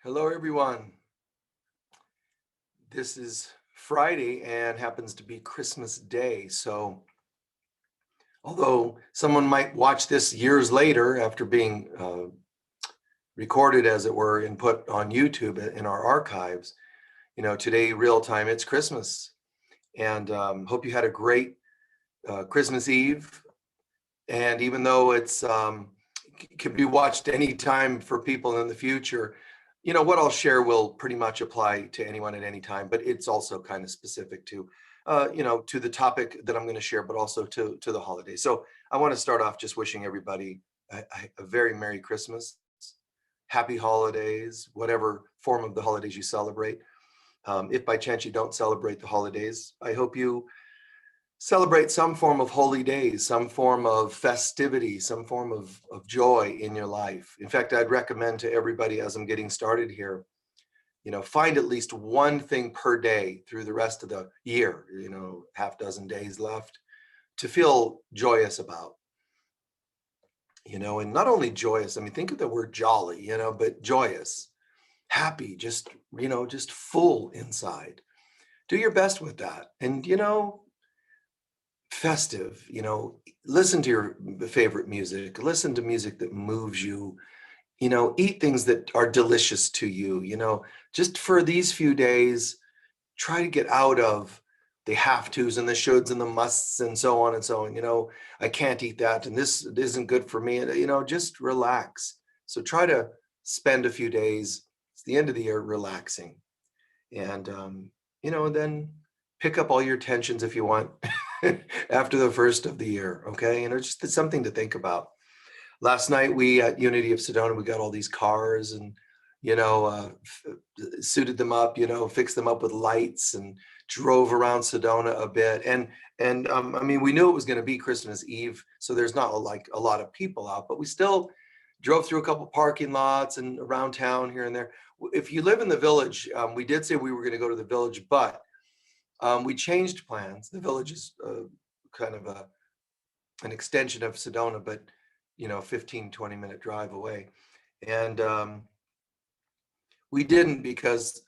Hello, everyone. This is Friday and happens to be Christmas Day. So, although someone might watch this years later after being recorded, as it were, and put on YouTube in our archives, today, real time, it's Christmas. And hope you had a great Christmas Eve. And even though can be watched anytime for people in the future, what I'll share will pretty much apply to anyone at any time, but it's also kind of specific to to the topic that I'm going to share, but also to the holiday. So I want to start off just wishing everybody a very Merry Christmas, Happy Holidays, whatever form of the holidays you celebrate. If by chance you don't celebrate the holidays, I hope you celebrate some form of holy days, some form of festivity, some form of joy in your life. In fact, I'd recommend to everybody as I'm getting started here, find at least one thing per day through the rest of the year, half dozen days left to feel joyous about, and not only joyous, I mean, think of the word jolly, but joyous, happy, just full inside. Do your best with that. And, festive, listen to your favorite music, listen to music that moves you, eat things that are delicious to you, just for these few days, try to get out of the have tos and the shoulds and the musts and so on and so on. I can't eat that and this isn't good for me. And, just relax. So try to spend a few days, it's the end of the year, relaxing. And, and then pick up all your tensions if you want after the first of the year. Okay. Just something to think about. Last night we at Unity of Sedona, we got all these cars and, suited them up, fixed them up with lights and drove around Sedona a bit. And I mean, we knew it was going to be Christmas Eve, so there's not like a lot of people out, but we still drove through a couple parking lots and around town here and there. If you live in the village, we did say we were going to go to the village, but we changed plans. The village is kind of an extension of Sedona, but 15, 20-minute drive away. And we didn't because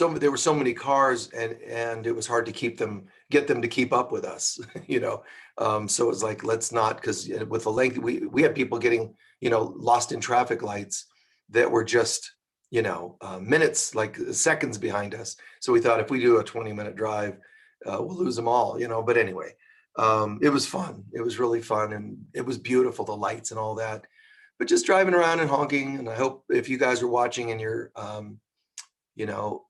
there were so many cars and it was hard to get them to keep up with us, so it was like, let's not, because with the length, we had people getting, lost in traffic lights that were just, minutes, like seconds behind us. So we thought if we do a 20-minute drive, we'll lose them all, but anyway, it was fun. It was really fun. And it was beautiful, the lights and all that, but just driving around and honking. And I hope if you guys are watching and you're, you know,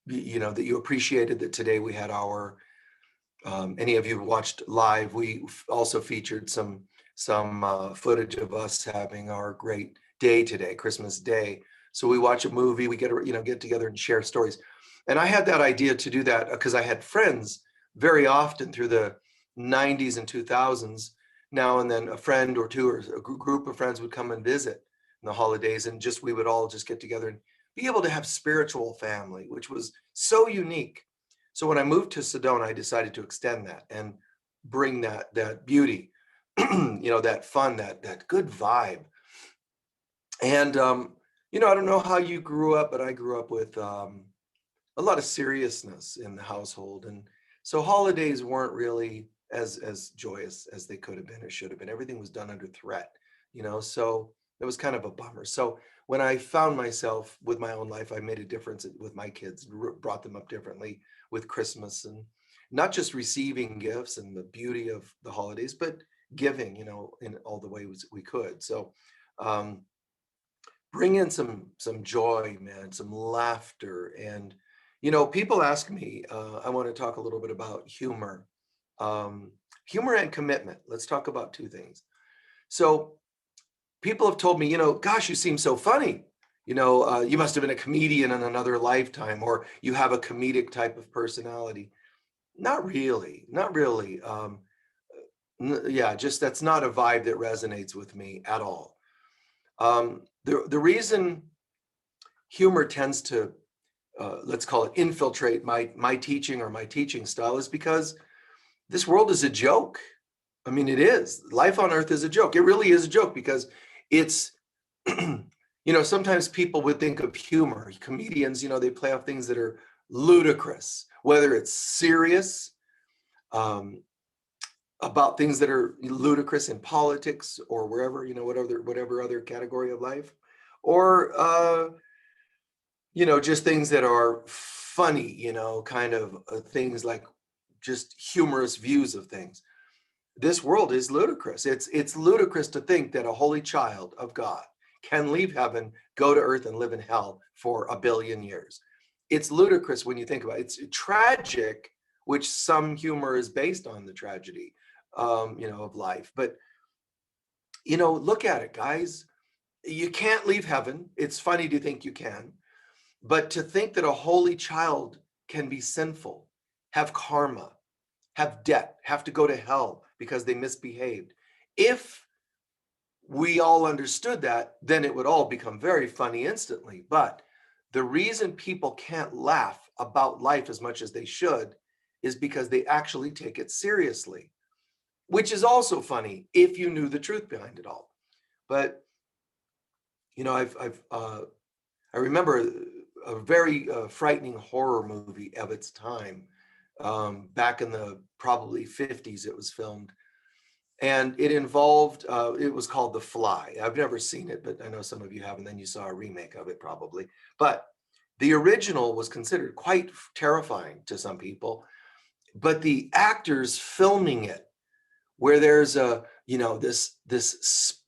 that you appreciated that today we had our, any of you watched live, we also featured some footage of us having our great day today, Christmas Day. So we watch a movie, we get together and share stories. And I had that idea to do that because I had friends very often through the 90s and 2000s. Now and then a friend or two or a group of friends would come and visit in the holidays, and we would all just get together and be able to have spiritual family, which was so unique. So when I moved to Sedona, I decided to extend that and bring that beauty, that fun, that good vibe. And I don't know how you grew up, but I grew up with a lot of seriousness in the household, and so holidays weren't really as joyous as they could have been or should have been. Everything was done under threat, so it was kind of a bummer. So when I found myself with my own life, I made a difference with my kids, brought them up differently with Christmas, and not just receiving gifts and the beauty of the holidays, but giving, in all the ways we could. So bring in some joy, man, some laughter. And people ask me, I want to talk a little bit about humor, humor and commitment. Let's talk about two things. So people have told me, gosh, you seem so funny. You must have been a comedian in another lifetime, or you have a comedic type of personality. Not really, not really. Yeah, just that's not a vibe that resonates with me at all. The reason humor tends to, let's call it, infiltrate my teaching or my teaching style is because this world is a joke. I mean, it is. Life on earth is a joke. It really is a joke because it's sometimes people would think of humor. Comedians, they play off things that are ludicrous, whether it's serious, um, about things that are ludicrous in politics or wherever, whatever other category of life, or just things that are funny, kind of things like just humorous views of things. This world is ludicrous. It's ludicrous to think that a holy child of God can leave heaven, go to earth, and live in hell for 1 billion years. It's ludicrous when you think about it. It's tragic, which some humor is based on the tragedy, of life. But, look at it, guys. You can't leave heaven. It's funny to think you can. But to think that a holy child can be sinful, have karma, have debt, have to go to hell because they misbehaved. If we all understood that, then it would all become very funny instantly. But the reason people can't laugh about life as much as they should is because they actually take it seriously, which is also funny if you knew the truth behind it all. But I remember a very frightening horror movie of its time. Back in the probably 50s, it was filmed. And it involved, it was called The Fly. I've never seen it, but I know some of you have, and then you saw a remake of it probably. But the original was considered quite terrifying to some people. But the actors filming it, where there's this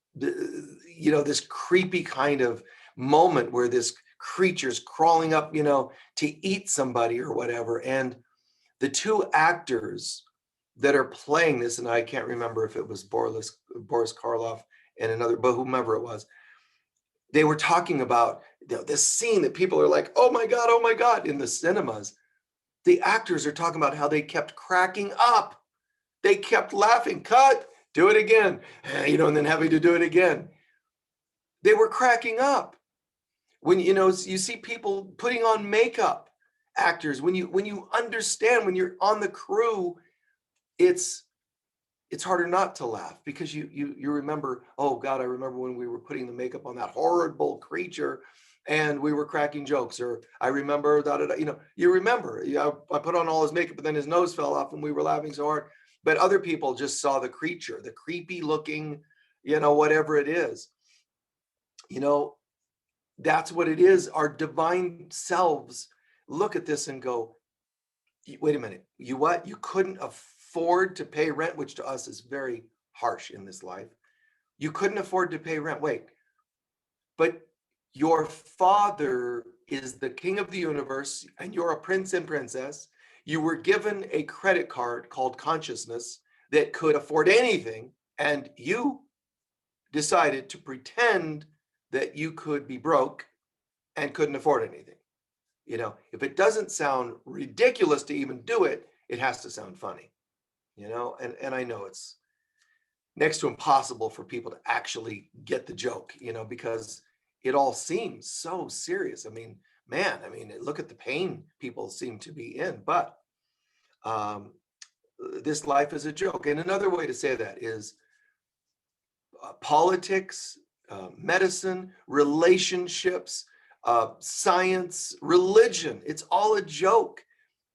creepy kind of moment where this creature's crawling up, to eat somebody or whatever. And the two actors that are playing this, and I can't remember if it was Boris Karloff and another, but whomever it was, they were talking about this scene that people are like, oh my God, in the cinemas. The actors are talking about how they kept cracking up. They kept laughing, cut, do it again, and then having to do it again. They were cracking up. When, you see people putting on makeup, actors, when you understand, when you're on the crew, it's harder not to laugh because you remember, oh God, I remember when we were putting the makeup on that horrible creature and we were cracking jokes, or I remember you remember, I put on all his makeup, but then his nose fell off and we were laughing so hard. But other people just saw the creature, the creepy looking, whatever it is. That's what it is. Our divine selves look at this and go, wait a minute, you couldn't afford to pay rent, which to us is very harsh in this life. You couldn't afford to pay rent. Wait, but your father is the king of the universe and you're a prince and princess. You were given a credit card called consciousness that could afford anything, and you decided to pretend that you could be broke and couldn't afford anything. If it doesn't sound ridiculous to even do it, it has to sound funny, and I know it's next to impossible for people to actually get the joke, because it all seems so serious. I mean, man, look at the pain people seem to be in, but this life is a joke. And another way to say that is politics, medicine, relationships, science, religion. It's all a joke.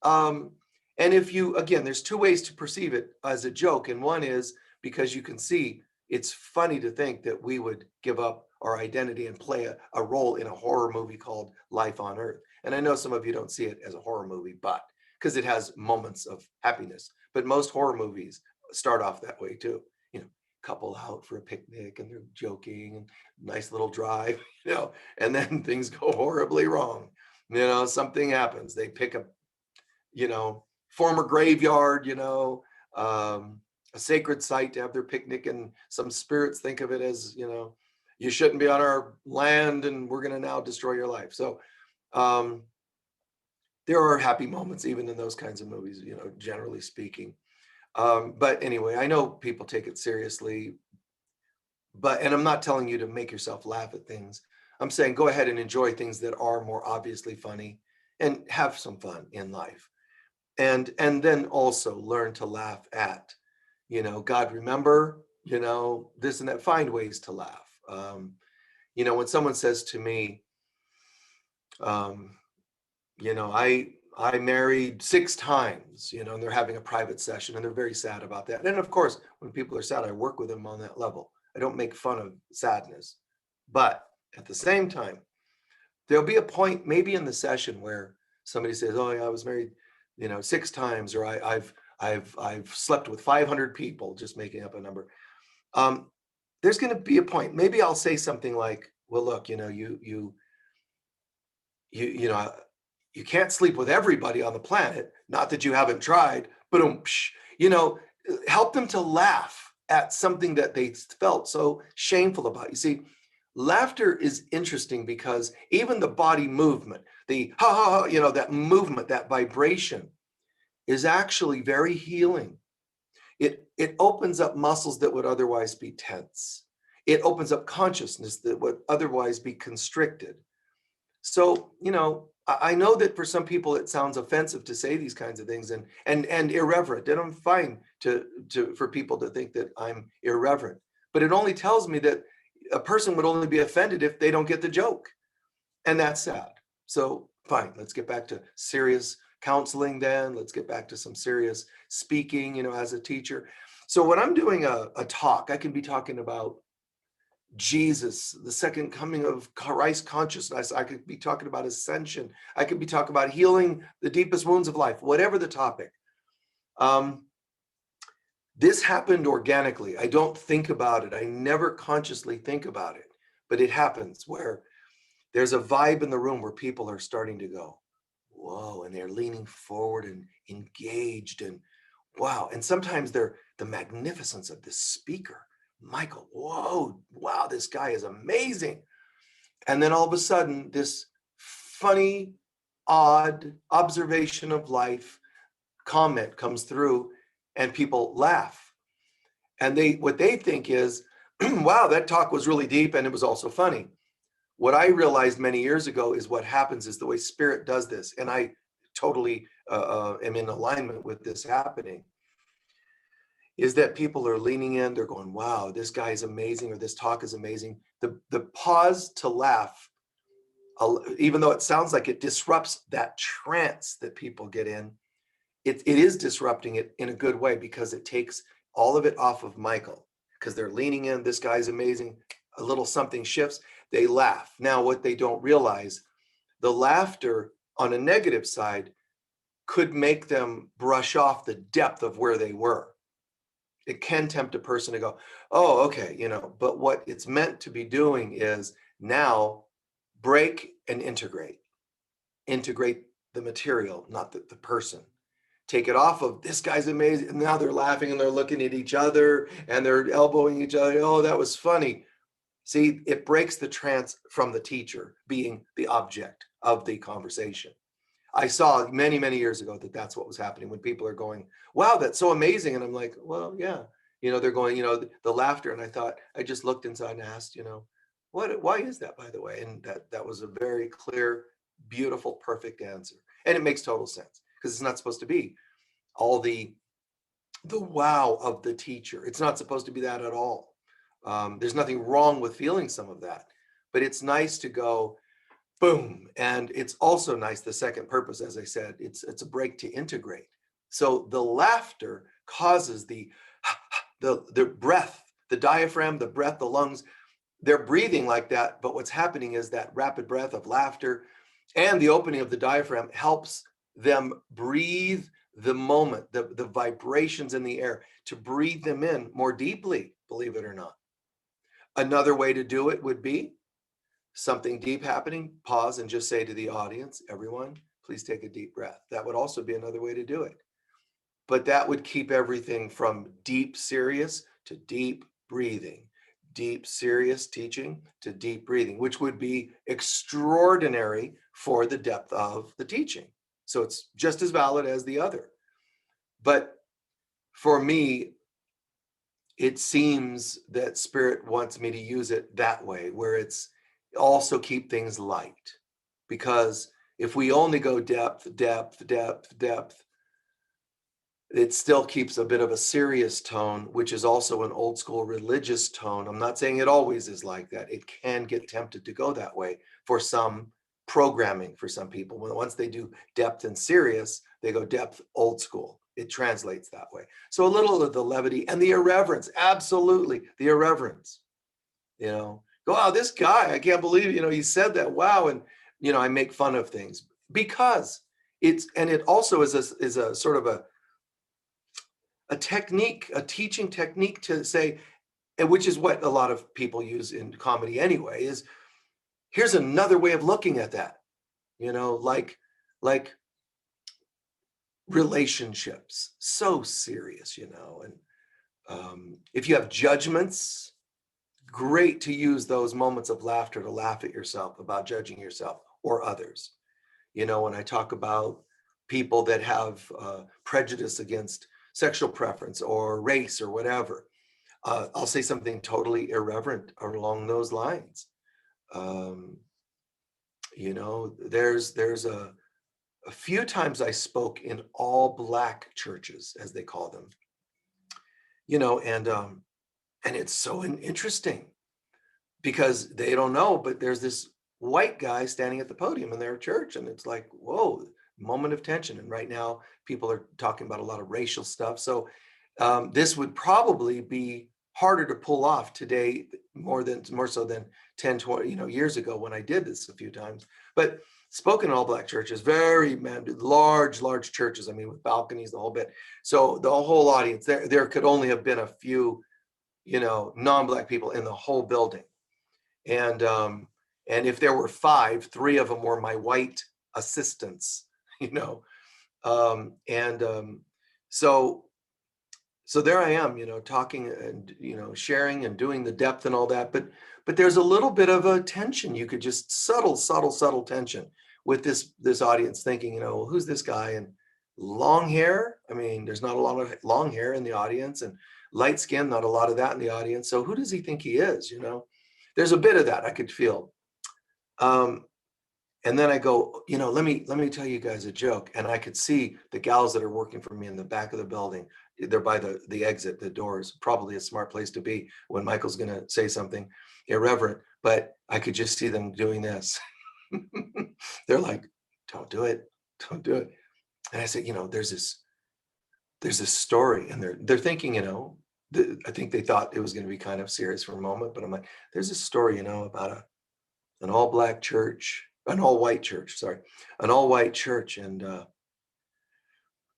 And if again, there's two ways to perceive it as a joke. And one is because you can see it's funny to think that we would give up our identity and play a role in a horror movie called Life on Earth. And I know some of you don't see it as a horror movie, but because it has moments of happiness. But most horror movies start off that way too. Couple out for a picnic and they're joking and nice little drive, and then things go horribly wrong. Something happens. They pick a, former graveyard, a sacred site to have their picnic, and some spirits think of it as, you shouldn't be on our land and we're going to now destroy your life. So there are happy moments even in those kinds of movies, generally speaking. But anyway, I know people take it seriously, and I'm not telling you to make yourself laugh at things. I'm saying go ahead and enjoy things that are more obviously funny and have some fun in life. And then also learn to laugh at, God, remember, this and that, find ways to laugh. You know, when someone says to me, um, you know, I married 6 times, you know, and they're having a private session and they're very sad about that. And of course, when people are sad, I work with them on that level. I don't make fun of sadness. But at the same time, there'll be a point maybe in the session where somebody says, "Oh, yeah, I was married, you know, 6 times," or I've slept with 500 people," just making up a number. Um, there's going to be a point. Maybe I'll say something like, "Well, look, you know, you know, you can't sleep with everybody on the planet. Not that you haven't tried, but you know, help them to laugh at something that they felt so shameful about. You see, laughter is interesting because even the body movement, the ha ha ha, you know, that movement, that vibration is actually very healing. It opens up muscles that would otherwise be tense. It opens up consciousness that would otherwise be constricted. So, you know, I know that for some people it sounds offensive to say these kinds of things and irreverent. And I'm fine to for people to think that I'm irreverent. But it only tells me that a person would only be offended if they don't get the joke. And that's sad. So fine, let's get back to serious counseling then. Let's get back to some serious speaking, you know, as a teacher. So when I'm doing a talk, I can be talking about Jesus, the second coming of Christ consciousness. I could be talking about ascension. I could be talking about healing the deepest wounds of life, whatever the topic. This happened organically. I don't think about it. I never consciously think about it, but it happens where there's a vibe in the room where people are starting to go, whoa, and they're leaning forward and engaged and wow. And sometimes they're the magnificence of this speaker. Michael, whoa, wow, this guy is amazing. And then all of a sudden, this funny, odd observation of life comment comes through and people laugh. And what they think is, wow, that talk was really deep and it was also funny. What I realized many years ago is what happens is the way spirit does this. And I totally am in alignment with this happening, is that people are leaning in, they're going, wow, this guy is amazing, or this talk is amazing. The pause to laugh, even though it sounds like it disrupts that trance that people get in, it is disrupting it in a good way because it takes all of it off of Michael because they're leaning in, this guy's amazing, a little something shifts, they laugh. Now, what they don't realize, the laughter on a negative side could make them brush off the depth of where they were. It can tempt a person to go, oh, okay, you know, but what it's meant to be doing is now break and integrate the material, not the person. Take it off of this guy's amazing. And now they're laughing and they're looking at each other and they're elbowing each other. Oh, that was funny. See, it breaks the trance from the teacher being the object of the conversation. I saw many, many years ago that that's what was happening when people are going, wow, that's so amazing. And I'm like, well, yeah, you know, they're going, you know, the laughter. And I thought, I just looked inside and asked, you know, why is that, by the way? And that was a very clear, beautiful, perfect answer. And it makes total sense because it's not supposed to be all the wow of the teacher. It's not supposed to be that at all. There's nothing wrong with feeling some of that, but it's nice to go, boom. And it's also nice, the second purpose, as I said, it's a break to integrate. So the laughter causes the breath, the diaphragm, the breath, the lungs, they're breathing like that. But what's happening is that rapid breath of laughter and the opening of the diaphragm helps them breathe the moment, the vibrations in the air, to breathe them in more deeply, believe it or not. Another way to do it would be something deep happening, pause and just say to the audience, everyone, please take a deep breath. That would also be another way to do it. But that would keep everything from deep serious to deep breathing, deep serious teaching to deep breathing, which would be extraordinary for the depth of the teaching. So it's just as valid as the other. But for me, it seems that Spirit wants me to use it that way, where it's also keep things light. Because if we only go depth, it still keeps a bit of a serious tone, which is also an old school religious tone. I'm not saying it always is like that. It can get tempted to go that way for some programming for some people. Once they do depth and serious, they go depth old school. It translates that way. So a little of the levity and the irreverence, absolutely, the irreverence. Go, wow, this guy, I can't believe, he said that. Wow. And, I make fun of things because it also is a sort of a technique, a teaching technique to say, and which is what a lot of people use in comedy anyway, is here's another way of looking at that, like relationships, so serious, and if you have judgments, great to use those moments of laughter to laugh at yourself about judging yourself or others. When I talk about people that have prejudice against sexual preference or race or whatever, I'll say something totally irreverent along those lines. There's a few times I spoke in all Black churches, as they call them, and it's so interesting because they don't know, but there's this white guy standing at the podium in their church, and it's like, whoa, moment of tension. And right now people are talking about a lot of racial stuff. So this would probably be harder to pull off today, more so than 10, 20 years ago when I did this a few times. But spoken in all Black churches, very large churches, I mean, with balconies, the whole bit. So the whole audience, there could only have been a few non-Black people in the whole building. And if there were 5, 3 of them were my white assistants, so there I am, talking and, sharing and doing the depth and all that. But there's a little bit of a tension. You could just subtle tension with this audience thinking, who's this guy? And long hair. I mean, there's not a lot of long hair in the audience, and light skin, not a lot of that in the audience. So who does he think he is? There's a bit of that I could feel. And then I go, let me tell you guys a joke. And I could see the gals that are working for me in the back of the building. They're by the exit, the doors, probably a smart place to be when Michael's going to say something irreverent, but I could just see them doing this. They're like, don't do it. Don't do it. And I said, there's this story, and they're thinking, I think they thought it was going to be kind of serious for a moment, but I'm like, there's a story, about an all-Black church, an all-white church, and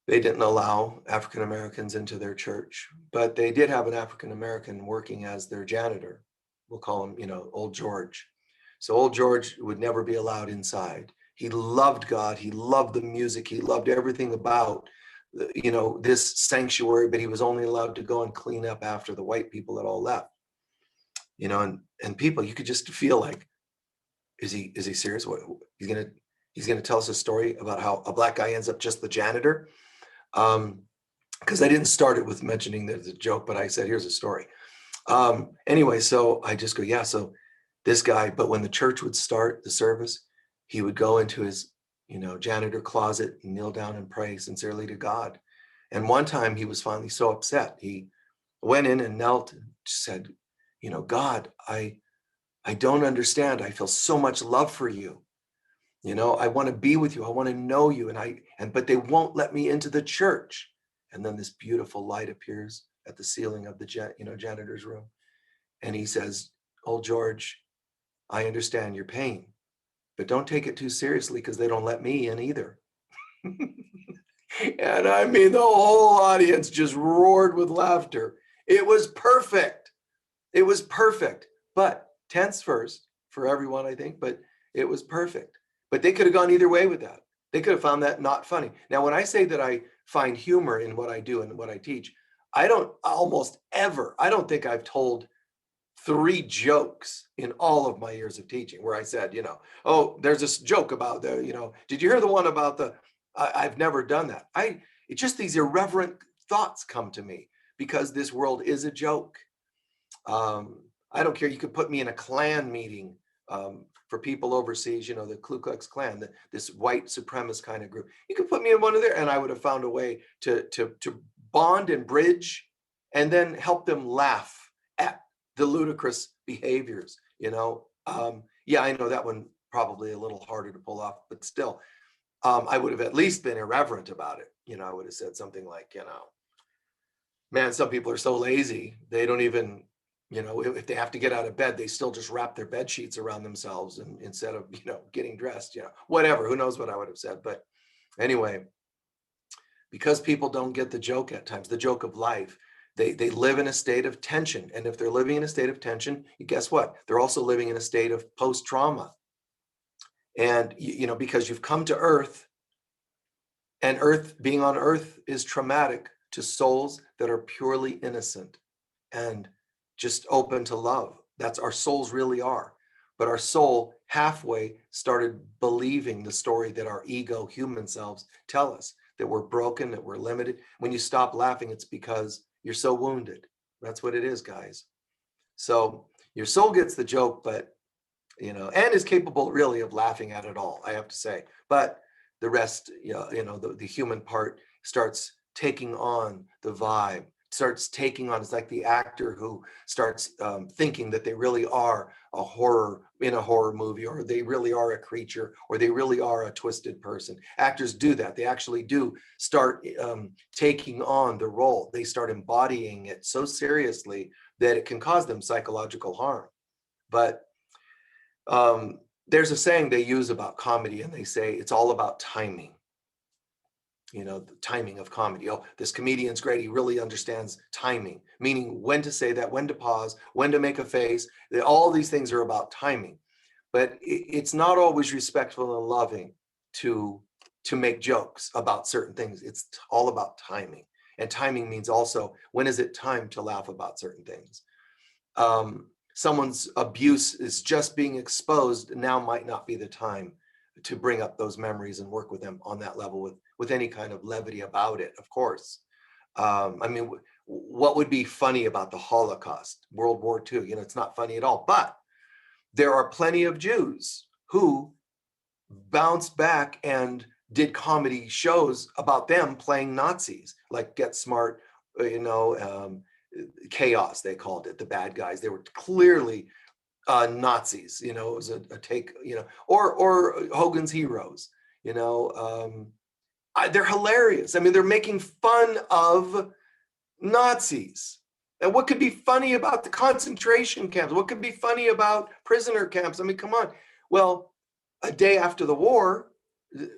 they didn't allow African Americans into their church, but they did have an African American working as their janitor. We'll call him, Old George. So Old George would never be allowed inside. He loved God. He loved the music. He loved everything about, this sanctuary, but he was only allowed to go and clean up after the white people had all left. And people, you could just feel like, is he serious? What he's gonna tell us a story about how a Black guy ends up just the janitor? Because I didn't start it with mentioning that it's a joke, but I said, here's a story. Anyway, so I just go, yeah, so this guy, but when the church would start the service, he would go into his, janitor closet and kneel down and pray sincerely to God. And one time he was finally so upset, he went in and knelt and said, God, I don't understand. I feel so much love for you. I want to be with you. I want to know you. But they won't let me into the church. And then this beautiful light appears at the ceiling of the janitor's room. And he says, Old George, I understand your pain, but don't take it too seriously because they don't let me in either. And I mean, the whole audience just roared with laughter. It was perfect. It was perfect. But tense first for everyone, I think, but it was perfect. But they could have gone either way with that. They could have found that not funny. Now, when I say that I find humor in what I do and what I teach, I don't think I've told 3 jokes in all of my years of teaching where I said, oh, there's this joke about did you hear the one about I've never done that. It's just these irreverent thoughts come to me because this world is a joke. I don't care. You could put me in a Klan meeting For people overseas, you know, the Ku Klux Klan, this white supremacist kind of group. You could put me in one of there, and I would have found a way to bond and bridge, and then help them laugh at the ludicrous behaviors. You know, yeah, I know that one probably a little harder to pull off, but still, I would have at least been irreverent about it. You know, I would have said something like, you know, man, some people are so lazy, they don't even, you know, if they have to get out of bed, they still just wrap their bed sheets around themselves and instead of, you know, getting dressed, you know, whatever, who knows what I would have said. But anyway, because people don't get the joke at times, the joke of life, they live in a state of tension. And if they're living in a state of tension, guess what? They're also living in a state of post-trauma. And, you know, because you've come to Earth, and Earth, being on Earth is traumatic to souls that are purely innocent and just open to love. That's our souls really are. But our soul halfway started believing the story that our ego human selves tell us, that we're broken, that we're limited. When you stop laughing, it's because you're so wounded. That's what it is, guys. So your soul gets the joke, but, you know, and is capable really of laughing at it all, I have to say. But the rest, you know, the human part starts taking on the vibe, starts taking on, it's like the actor who starts thinking that they really are a horror in a horror movie, or they really are a creature, or they really are a twisted person. Actors do that. They actually do start taking on the role. They start embodying it so seriously that it can cause them psychological harm. But there's a saying they use about comedy, and they say it's all about timing. You know, the timing of comedy. Oh, this comedian's great. He really understands timing, meaning when to say that, when to pause, when to make a face. All these things are about timing. But it's not always respectful and loving to make jokes about certain things. It's all about timing. And timing means also, when is it time to laugh about certain things? Someone's abuse is just being exposed, now might not be the time to bring up those memories and work with them on that level with any kind of levity about it, of course. I mean, what would be funny about the Holocaust, World War II? You know, it's not funny at all. But there are plenty of Jews who bounced back and did comedy shows about them playing Nazis, like Get Smart, you know, Chaos, they called it, the bad guys. They were clearly Nazis, you know, it was a take, you know, or Hogan's Heroes, you know, they're hilarious. I mean, they're making fun of Nazis. And what could be funny about the concentration camps? What could be funny about prisoner camps? I mean, come on. Well, a day after the war,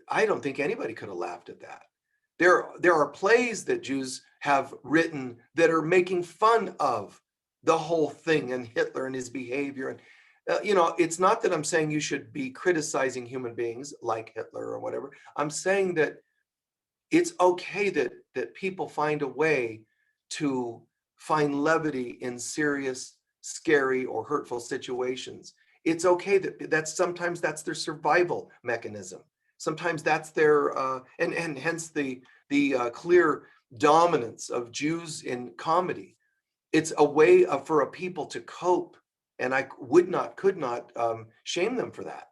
I don't think anybody could have laughed at that. There are plays that Jews have written that are making fun of the whole thing and Hitler and his behavior. And you know, it's not that I'm saying you should be criticizing human beings like Hitler or whatever. I'm saying that it's okay that people find a way to find levity in serious, scary, or hurtful situations. It's okay that's sometimes that's their survival mechanism. Sometimes that's their and hence the clear dominance of Jews in comedy. It's a way for a people to cope, and I could not shame them for that.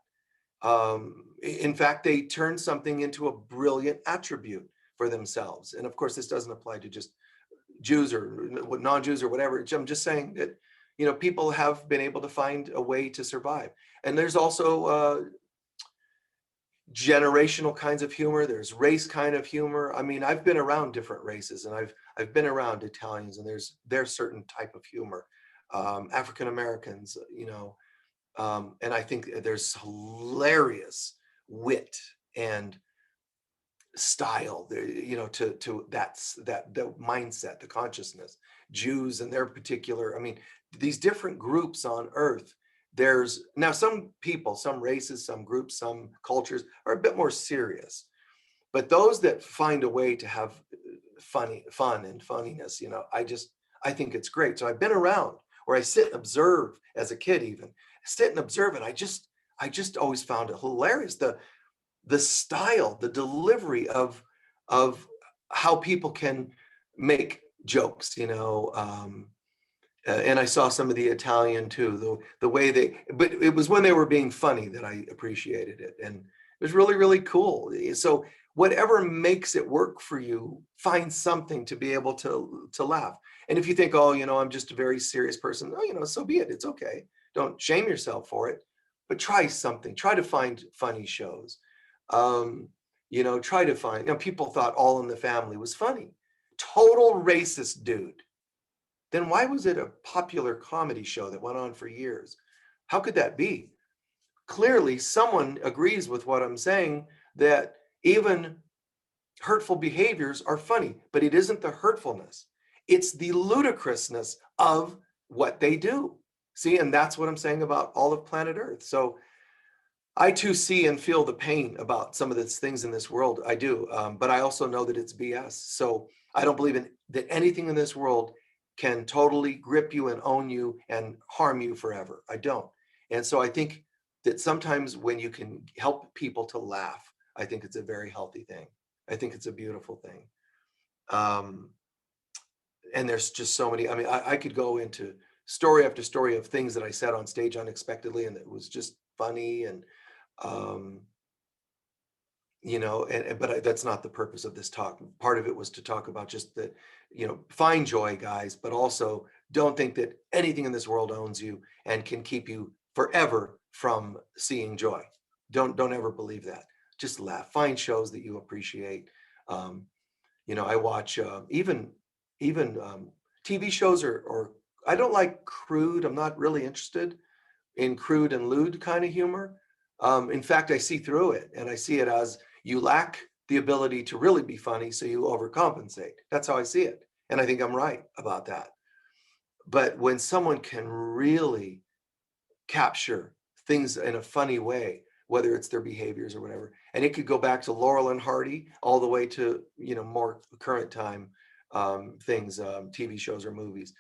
In fact, they turn something into a brilliant attribute for themselves. And of course, this doesn't apply to just Jews or non-Jews or whatever. I'm just saying that, you know, people have been able to find a way to survive. And there's also generational kinds of humor. There's race kind of humor. I mean, I've been around different races, and I've been around Italians, and there's certain type of humor. African Americans, you know, and I think there's hilarious wit and style there, you know, to that's that the mindset, the consciousness. Jews and their particular, I mean, these different groups on Earth. There's now some people, some races, some groups, some cultures are a bit more serious, but those that find a way to have fun and funniness, you know, I think it's great. So I've been around where I sit and observe as a kid, even sit and observe, and I just always found it hilarious. The style, the delivery of how people can make jokes, you know, And I saw some of the Italian too, the way but it was when they were being funny that I appreciated it. And it was really, really cool. So whatever makes it work for you, find something to be able to laugh. And if you think, oh, I'm just a very serious person, oh, so be it. It's okay. Don't shame yourself for it, but try something. Try to find funny shows. Try to find, people thought All in the Family was funny. Total racist dude. Then why was it a popular comedy show that went on for years? How could that be? Clearly, someone agrees with what I'm saying, that even hurtful behaviors are funny, but it isn't the hurtfulness. It's the ludicrousness of what they do. See, and that's what I'm saying about all of planet Earth. So I too see and feel the pain about some of these things in this world. I do, but I also know that it's BS. So I don't believe that anything in this world can totally grip you and own you and harm you forever. I don't. And so I think that sometimes when you can help people to laugh, I think it's a very healthy thing. I think it's a beautiful thing. And there's just so many. I mean, I could go into story after story of things that I said on stage unexpectedly, and it was just funny. And but that's not the purpose of this talk. Part of it was to talk about just that, find joy, guys, but also don't think that anything in this world owns you and can keep you forever from seeing joy. Don't ever believe that. Just laugh. Find shows that you appreciate. I watch even TV shows or I don't like crude. I'm not really interested in crude and lewd kind of humor. In fact, I see through it, and I see it as you lack the ability to really be funny, so you overcompensate. That's how I see it. And I think I'm right about that. But when someone can really capture things in a funny way, whether it's their behaviors or whatever, and it could go back to Laurel and Hardy all the way to, more current time things, TV shows or movies.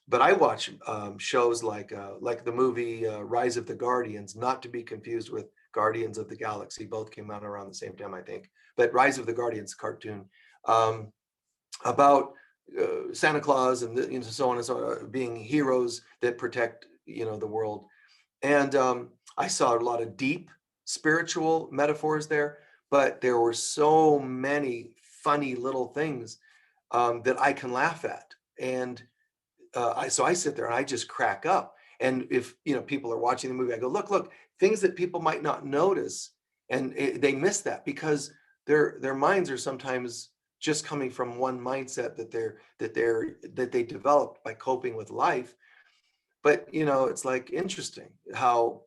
But I watch shows like the movie Rise of the Guardians, not to be confused with Guardians of the Galaxy. Both came out around the same time, I think. But Rise of the Guardians cartoon about Santa Claus and so on and so on, being heroes that protect the world. And I saw a lot of deep spiritual metaphors there, but there were so many funny little things that I can laugh at. And so I sit there and I just crack up. And if people are watching the movie, I go, look, things that people might not notice, and they miss that because their minds are sometimes just coming from one mindset that they developed by coping with life. But it's like interesting how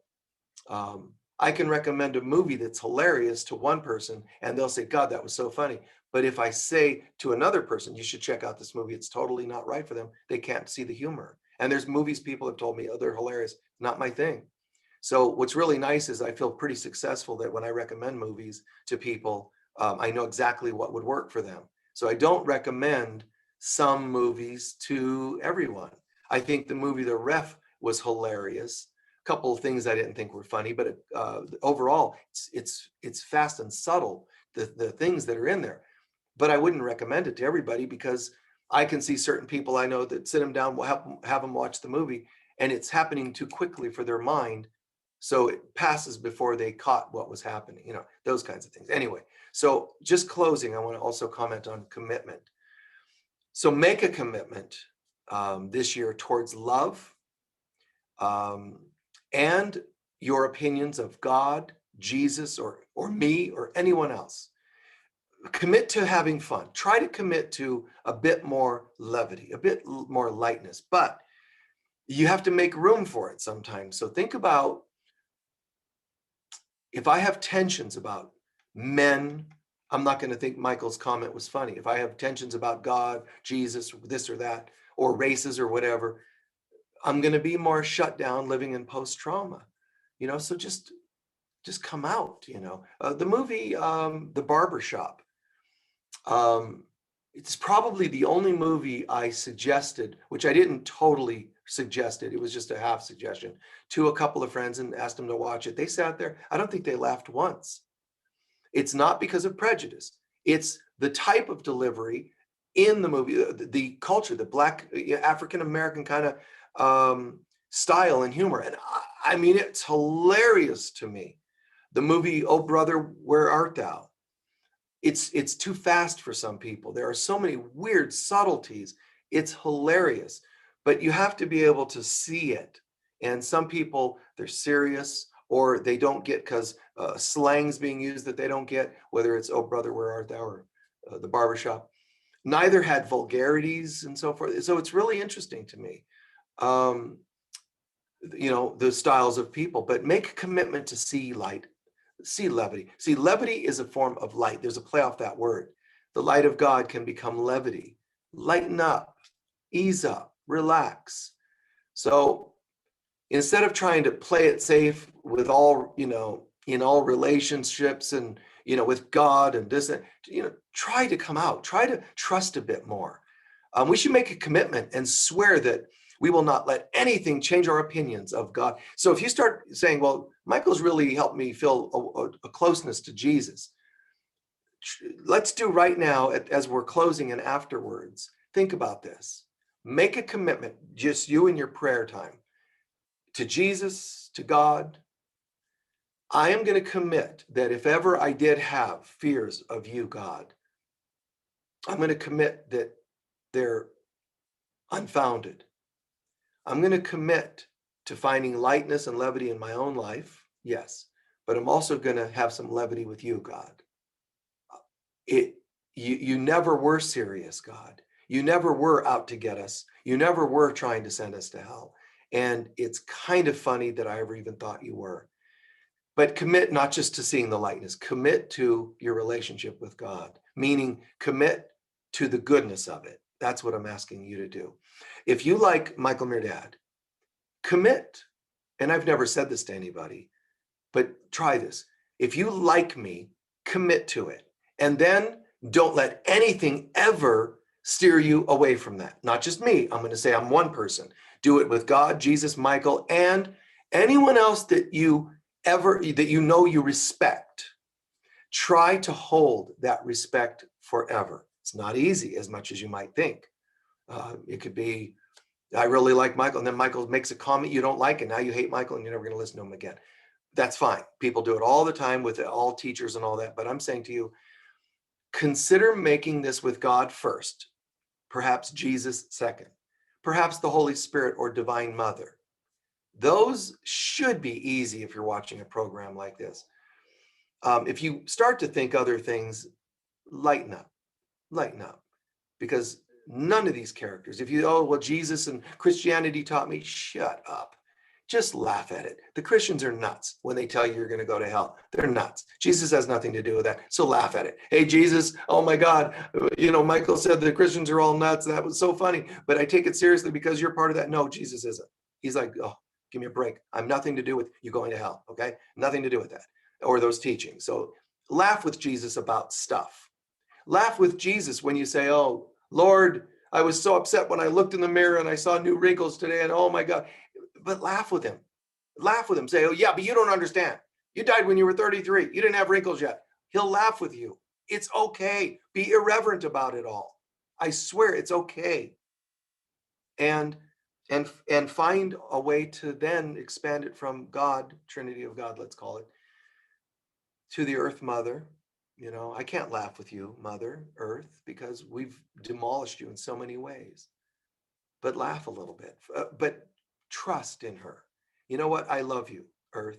I can recommend a movie that's hilarious to one person, and they'll say, "God, that was so funny." But if I say to another person, "You should check out this movie," it's totally not right for them. They can't see the humor. And there's movies people have told me, "Oh, they're hilarious." Not my thing. So what's really nice is I feel pretty successful that when I recommend movies to people, I know exactly what would work for them. So I don't recommend some movies to everyone. I think the movie The Ref was hilarious. A couple of things I didn't think were funny, but overall, it's fast and subtle, the things that are in there. But I wouldn't recommend it to everybody because I can see certain people I know that sit them down, have them watch the movie, and it's happening too quickly for their mind. So it passes before they caught what was happening, those kinds of things. Anyway, so just closing, I want to also comment on commitment. So make a commitment this year towards love and your opinions of God, Jesus, or me, or anyone else. Commit to having fun. Try to commit to a bit more levity, a bit more lightness, but you have to make room for it sometimes. So think about, if I have tensions about men, I'm not going to think Michael's comment was funny. If I have tensions about God, Jesus, this or that, or races or whatever, I'm going to be more shut down, living in post-trauma. So just come out. The movie The Barbershop, it's probably the only movie I suggested, which I didn't totally suggest it was just a half suggestion, to a couple of friends and asked them to watch it. They sat there. I don't think they laughed once. It's not because of prejudice. It's the type of delivery in the movie, the culture, the Black African-American kind of style and humor. And I mean, it's hilarious to me. The movie, Oh Brother, Where Art Thou? It's too fast for some people. There are so many weird subtleties. It's hilarious, but you have to be able to see it. And some people, they're serious, or they don't get, because slang's being used that they don't get, whether it's Oh Brother, Where Art Thou, or the barbershop. Neither had vulgarities and so forth. So it's really interesting to me, the styles of people, but make a commitment to see light, see levity. See, levity is a form of light. There's a play off that word. The light of God can become levity. Lighten up, ease up, relax. So instead of trying to play it safe with all, in all relationships and, with God and this, try to come out, try to trust a bit more. We should make a commitment and swear that we will not let anything change our opinions of God. So if you start saying, well, Michael's really helped me feel a closeness to Jesus, let's do right now, as we're closing and afterwards, think about this. Make a commitment, just you and your prayer time, to Jesus, to God. I am going to commit that if ever I did have fears of you, God, I'm going to commit that they're unfounded. I'm going to commit to finding lightness and levity in my own life, yes, but I'm also going to have some levity with you, God. You never were serious, God. You never were out to get us. You never were trying to send us to hell. And it's kind of funny that I ever even thought you were. But commit not just to seeing the lightness, commit to your relationship with God, meaning commit to the goodness of it. That's what I'm asking you to do. If you like Michael Mirdad, commit. And I've never said this to anybody, but try this. If you like me, commit to it. And then don't let anything ever steer you away from that. Not just me. I'm going to say I'm one person. Do it with God, Jesus, Michael, and anyone else that you you respect. Try to hold that respect forever. It's not easy as much as you might think. It could be, I really like Michael, and then Michael makes a comment you don't like, and now you hate Michael, and you're never going to listen to him again. That's fine. People do it all the time with all teachers and all that. But I'm saying to you, consider making this with God first, perhaps Jesus second, perhaps the Holy Spirit or Divine Mother. Those should be easy if you're watching a program like this. If you start to think other things, lighten up, because none of these characters, Jesus and Christianity taught me, shut up. Just laugh at it. The Christians are nuts when they tell you you're going to go to hell. They're nuts. Jesus has nothing to do with that. So laugh at it. Hey, Jesus, oh my God, Michael said the Christians are all nuts. That was so funny, but I take it seriously because you're part of that. No, Jesus isn't. He's like, oh, give me a break. I'm nothing to do with you going to hell. Okay. Nothing to do with that or those teachings. So laugh with Jesus about stuff. Laugh with Jesus when you say, oh, Lord, I was so upset when I looked in the mirror and I saw new wrinkles today, and oh my God. But laugh with him. Laugh with him. Say, oh yeah, but you don't understand. You died when you were 33. You didn't have wrinkles yet. He'll laugh with you. It's okay. Be irreverent about it all. I swear it's okay. And find a way to then expand it from God, Trinity of God, let's call it, to the Earth Mother. I can't laugh with you, Mother Earth, because we've demolished you in so many ways. But laugh a little bit. But trust in her. You know what? I love you, Earth,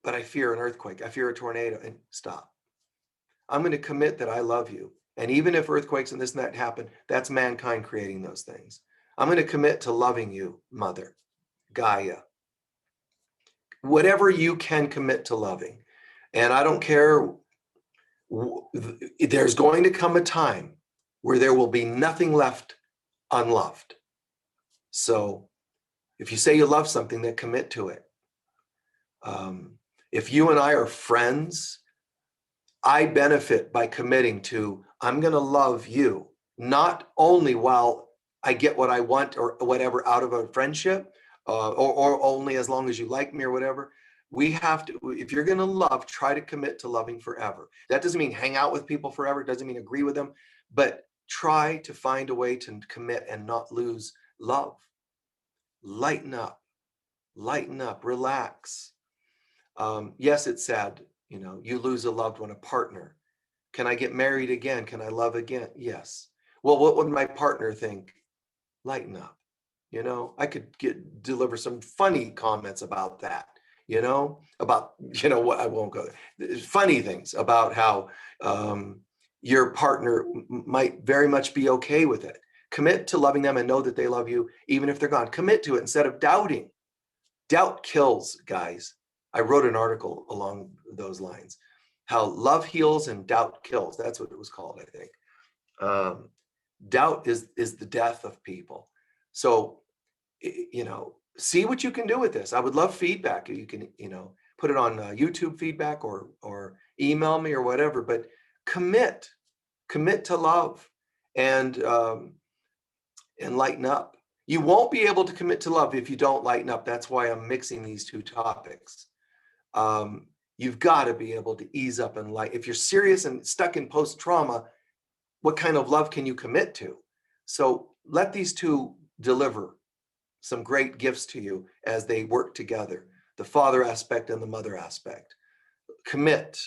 but I fear an earthquake. I fear a tornado. And stop. I'm going to commit that I love you. And even if earthquakes and this and that happen, that's mankind creating those things. I'm going to commit to loving you, Mother, Gaia. Whatever you can commit to loving. And I don't care. There's going to come a time where there will be nothing left unloved. So if you say you love something, then commit to it. If you and I are friends, I benefit by committing to, I'm going to love you, not only while I get what I want or whatever out of a friendship, or only as long as you like me or whatever. We have to, if you're going to love, try to commit to loving forever. That doesn't mean hang out with people forever. It doesn't mean agree with them, but try to find a way to commit and not lose love. Lighten up, relax. Yes, it's sad, you lose a loved one, a partner. Can I get married again? Can I love again? Yes. Well, what would my partner think? Lighten up. I could deliver some funny comments about that, about, what, I won't go there. Funny things about how your partner might very much be okay with it. Commit to loving them and know that they love you, even if they're gone. Commit to it instead of doubting. Doubt kills, guys. I wrote an article along those lines. How love heals and doubt kills. That's what it was called, I think. Doubt is the death of people. So, see what you can do with this. I would love feedback. You can, put it on YouTube feedback or email me or whatever, but commit to love and lighten up. You won't be able to commit to love if you don't lighten up. That's why I'm mixing these two topics. You've got to be able to ease up and light. If you're serious and stuck in post-trauma, what kind of love can you commit to? So let these two deliver some great gifts to you as they work together, the father aspect and the mother aspect. Commit.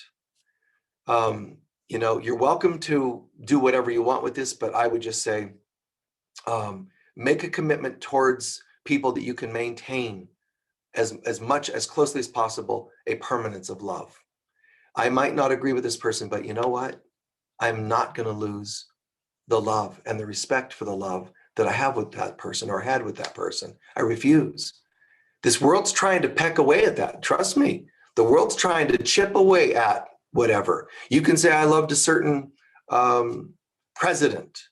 You're welcome to do whatever you want with this, but I would just say, make a commitment towards people that you can maintain as much, as closely as possible, a permanence of love. I might not agree with this person, but you know what? I'm not going to lose the love and the respect for the love that I have with that person or had with that person. I refuse. This world's trying to peck away at that. Trust me. The world's trying to chip away at whatever. You can say, I loved a certain president,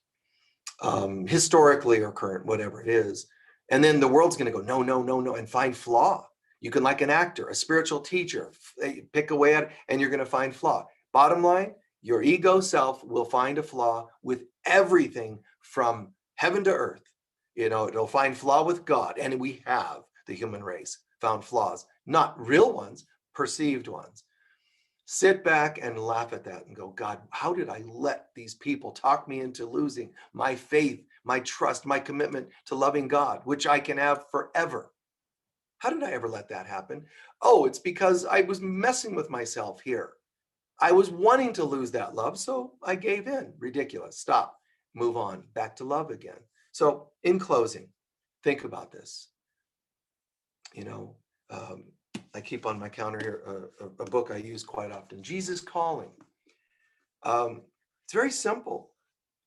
historically or current, whatever it is. And then the world's going to go, no, no, no, no, and find flaw. You can, like an actor, a spiritual teacher, pick away at it, and you're going to find flaw. Bottom line, your ego self will find a flaw with everything from heaven to earth. It'll find flaw with God. And we have, the human race, found flaws, not real ones, perceived ones. Sit back and laugh at that and go, God, how did I let these people talk me into losing my faith, my trust, my commitment to loving God, which I can have forever? How did I ever let that happen? Oh, it's because I was messing with myself here. I was wanting to lose that love, so I gave in. Ridiculous. Stop. Move on. Back to love again. So in closing, think about this. I keep on my counter here a book I use quite often, Jesus Calling. It's very simple.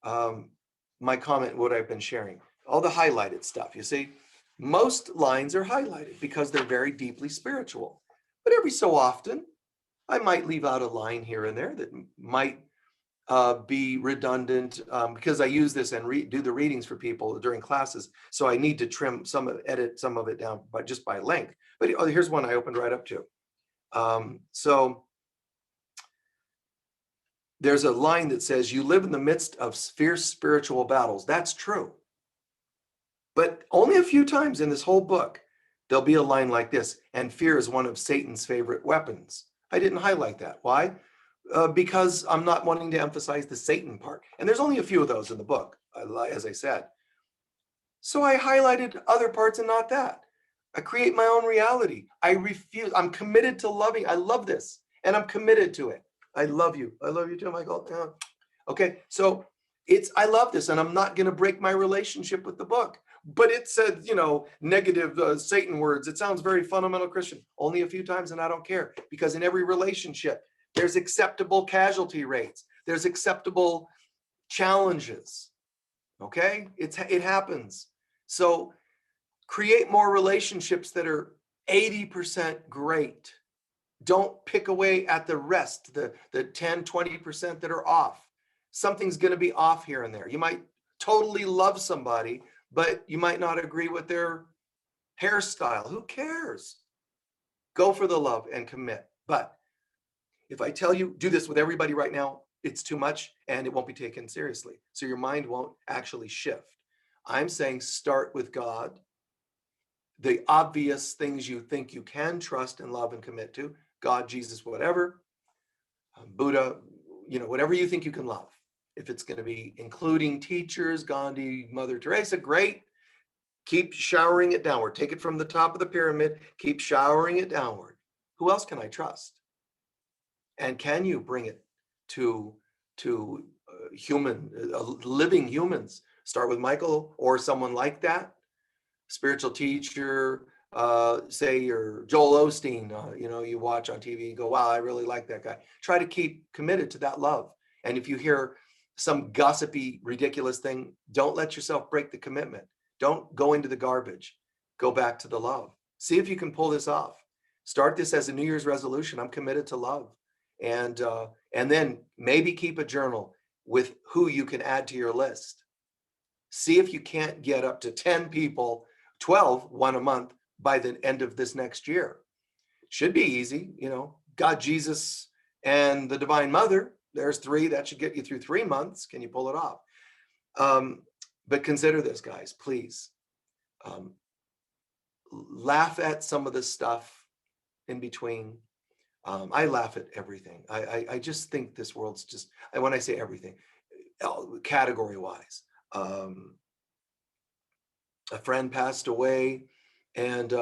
My comment, what I've been sharing, all the highlighted stuff. You see, most lines are highlighted because they're very deeply spiritual. But every so often, I might leave out a line here and there that might be redundant because I use this and do the readings for people during classes. So I need to edit some of it down just by length. But here's one I opened right up to. So there's a line that says, you live in the midst of fierce spiritual battles. That's true. But only a few times in this whole book, there'll be a line like this, and fear is one of Satan's favorite weapons. I didn't highlight that. Why? Because I'm not wanting to emphasize the Satan part. And there's only a few of those in the book, as I said. So I highlighted other parts and not that. I create my own reality. I refuse. I'm committed to loving. I love this, and I'm committed to it. I love you. I love you too, Michael. Yeah. Okay, so I love this, and I'm not going to break my relationship with the book. But it said, negative Satan words. It sounds very fundamental Christian. Only a few times, and I don't care, because in every relationship, there's acceptable casualty rates. There's acceptable challenges. Okay, it happens. So create more relationships that are 80% great. Don't pick away at the rest, the 10, 20% that are off. Something's going to be off here and there. You might totally love somebody, but you might not agree with their hairstyle. Who cares? Go for the love and commit. But if I tell you, do this with everybody right now, it's too much and it won't be taken seriously. So your mind won't actually shift. I'm saying start with God. The obvious things you think you can trust and love and commit to, God, Jesus, whatever, Buddha, whatever you think you can love. If it's going to be including teachers, Gandhi, Mother Teresa, great. Keep showering it downward. Take it from the top of the pyramid, keep showering it downward. Who else can I trust? And can you bring it to living humans? Start with Michael or someone like that, spiritual teacher, say you're Joel Osteen, you watch on TV and go, wow, I really like that guy. Try to keep committed to that love. And if you hear some gossipy, ridiculous thing, don't let yourself break the commitment. Don't go into the garbage. Go back to the love. See if you can pull this off. Start this as a New Year's resolution. I'm committed to love. And then maybe keep a journal with who you can add to your list. See if you can't get up to 10 people, 12, one a month by the end of this next year. Should be easy, God, Jesus, and the Divine Mother. There's 3. That should get you through 3 months. Can you pull it off? But consider this, guys, please. Laugh at some of the stuff in between. I laugh at everything. I just think this world's just, when I say everything, category-wise. A friend passed away, and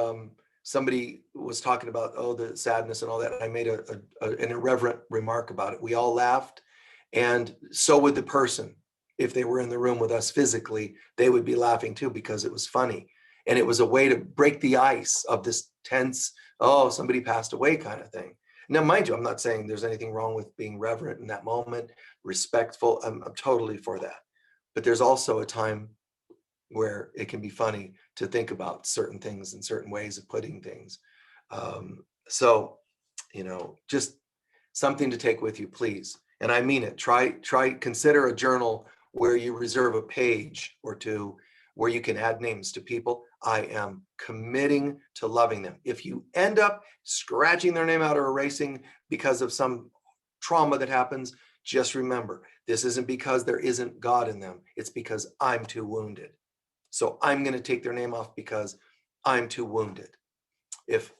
somebody was talking about, the sadness and all that. And I made an irreverent remark about it. We all laughed, and so would the person. If they were in the room with us physically, they would be laughing too, because it was funny. And it was a way to break the ice of this tense, somebody passed away kind of thing. Now, mind you, I'm not saying there's anything wrong with being reverent in that moment, respectful. I'm totally for that. But there's also a time where it can be funny to think about certain things and certain ways of putting things. So, just something to take with you, please. And I mean it. Consider a journal where you reserve a page or 2 where you can add names to people. I am committing to loving them. If you end up scratching their name out or erasing because of some trauma that happens, just remember, this isn't because there isn't God in them. It's because I'm too wounded. So I'm going to take their name off because I'm too wounded. If,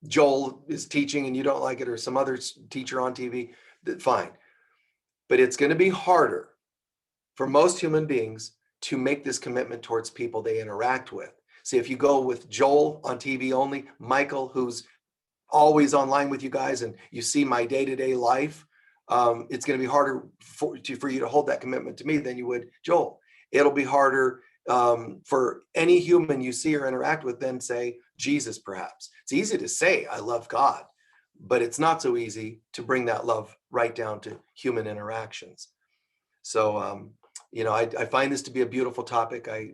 Joel is teaching and you don't like it, or some other teacher on TV, fine. But it's going to be harder for most human beings to make this commitment towards people they interact with. See, if you go with Joel on TV only, Michael, who's always online with you guys, and you see my day-to-day life, it's going to be harder for you to hold that commitment to me than you would Joel. It'll be harder for any human you see or interact with than, say, Jesus, perhaps. It's easy to say, I love God, but it's not so easy to bring that love right down to human interactions. So, I find this to be a beautiful topic. I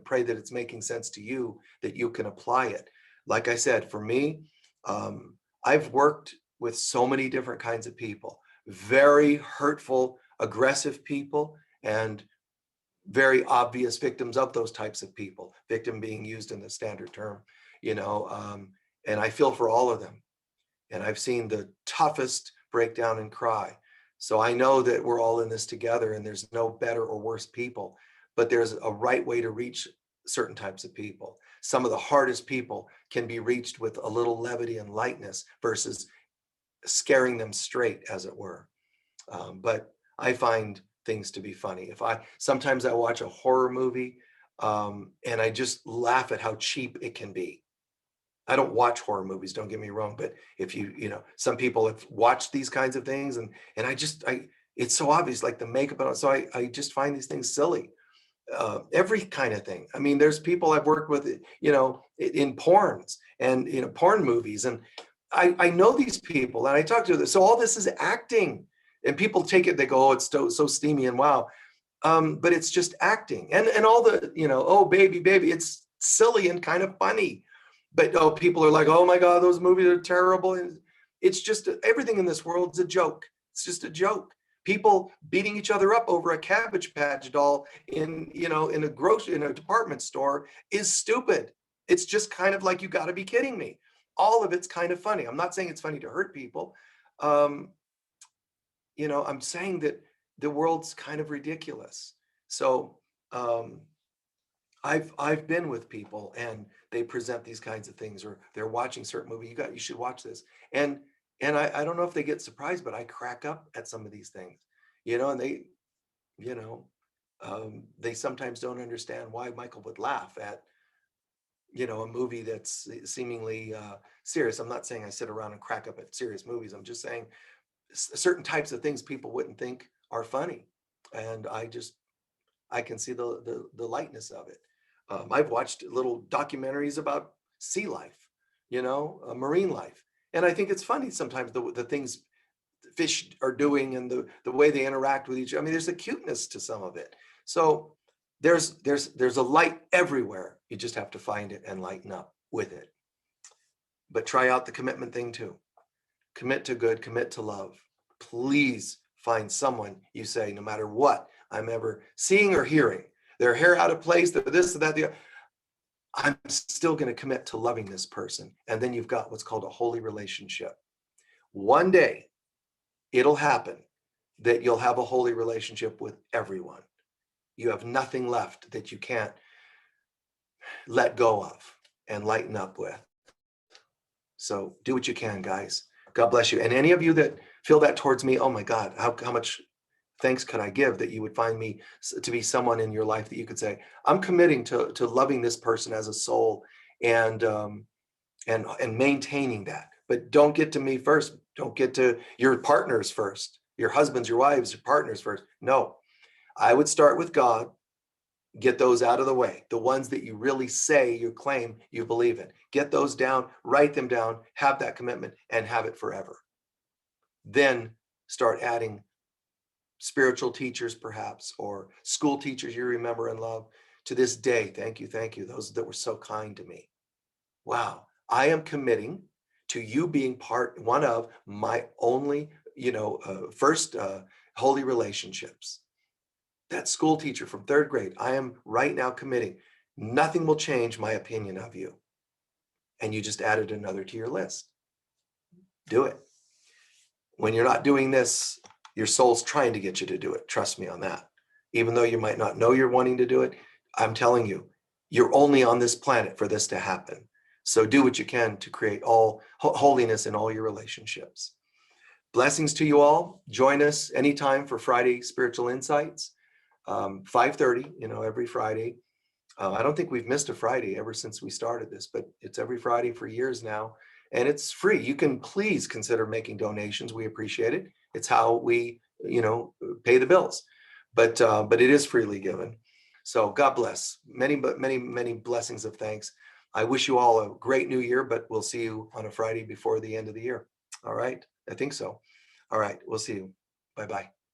pray that it's making sense to you, that you can apply it. Like I said, for me, I've worked with so many different kinds of people, very hurtful, aggressive people, and very obvious victims of those types of people, victim being used in the standard term, and I feel for all of them. And I've seen the toughest break down and cry. So I know that we're all in this together, and there's no better or worse people, but there's a right way to reach certain types of people. Some of the hardest people can be reached with a little levity and lightness versus scaring them straight, as it were. But I find things to be funny. Sometimes I watch a horror movie, and I just laugh at how cheap it can be. I don't watch horror movies, don't get me wrong, but if some people have watched these kinds of things, and it's so obvious, like the makeup, and so I just find these things silly. Every kind of thing. I mean, there's people I've worked with, in porns and, porn movies, and I know these people, and I talk to them. So all this is acting, and people take it, they go, oh, it's so steamy and wow. But it's just acting, and all the, oh, baby, it's silly and kind of funny. But people are like, oh my God, those movies are terrible. And it's just, everything in this world is a joke. It's just a joke. People beating each other up over a Cabbage Patch doll in a department store is stupid. It's just kind of like, you got to be kidding me. All of it's kind of funny. I'm not saying it's funny to hurt people. I'm saying that the world's kind of ridiculous. So I've been with people, and they present these kinds of things, or they're watching certain movie. You should watch this, and And I don't know if they get surprised, but I crack up at some of these things, and you know, they sometimes don't understand why Michael would laugh at, a movie that's seemingly serious. I'm not saying I sit around and crack up at serious movies. I'm just saying certain types of things people wouldn't think are funny. And I can see the lightness of it. I've watched little documentaries about sea life, marine life. And I think it's funny sometimes the things fish are doing and the way they interact with each other. I mean, there's a cuteness to some of it. So there's a light everywhere. You just have to find it and lighten up with it. But try out the commitment thing too. Commit to good, commit to love. Please find someone you say, no matter what I'm ever seeing or hearing, their hair out of place, they're this, that, the other, I'm still going to commit to loving this person. And then you've got what's called a holy relationship. One day it'll happen that you'll have a holy relationship with everyone. You have nothing left that you can't let go of and lighten up with. So do what you can, guys. God bless you. And any of you that feel that towards me, oh my God, how much thanks could I give that you would find me to be someone in your life that you could say, I'm committing to loving this person as a soul and maintaining that. But don't get to me first. Don't get to your partners first, your husbands, your wives, your partners first. No, I would start with God. Get those out of the way. The ones that you really say, you claim, you believe in. Get those down, write them down, have that commitment, and have it forever. Then start adding spiritual teachers, perhaps, or school teachers you remember and love. To this day, thank you, those that were so kind to me. Wow, I am committing to you being one of my only, first holy relationships. That school teacher from 3rd grade, I am right now committing. Nothing will change my opinion of you. And you just added another to your list. Do it. When you're not doing this, your soul's trying to get you to do it. Trust me on that. Even though you might not know you're wanting to do it, I'm telling you, you're only on this planet for this to happen. So do what you can to create all holiness in all your relationships. Blessings to you all. Join us anytime for Friday Spiritual Insights. 5:30, every Friday. I don't think we've missed a Friday ever since we started this, but it's every Friday for years now, and it's free. You can please consider making donations. We appreciate it. It's how we, pay the bills, but it is freely given. So God bless. Many blessings of thanks. I wish you all a great new year, but we'll see you on a Friday before the end of the year. All right. I think so. All right. We'll see you. Bye-bye.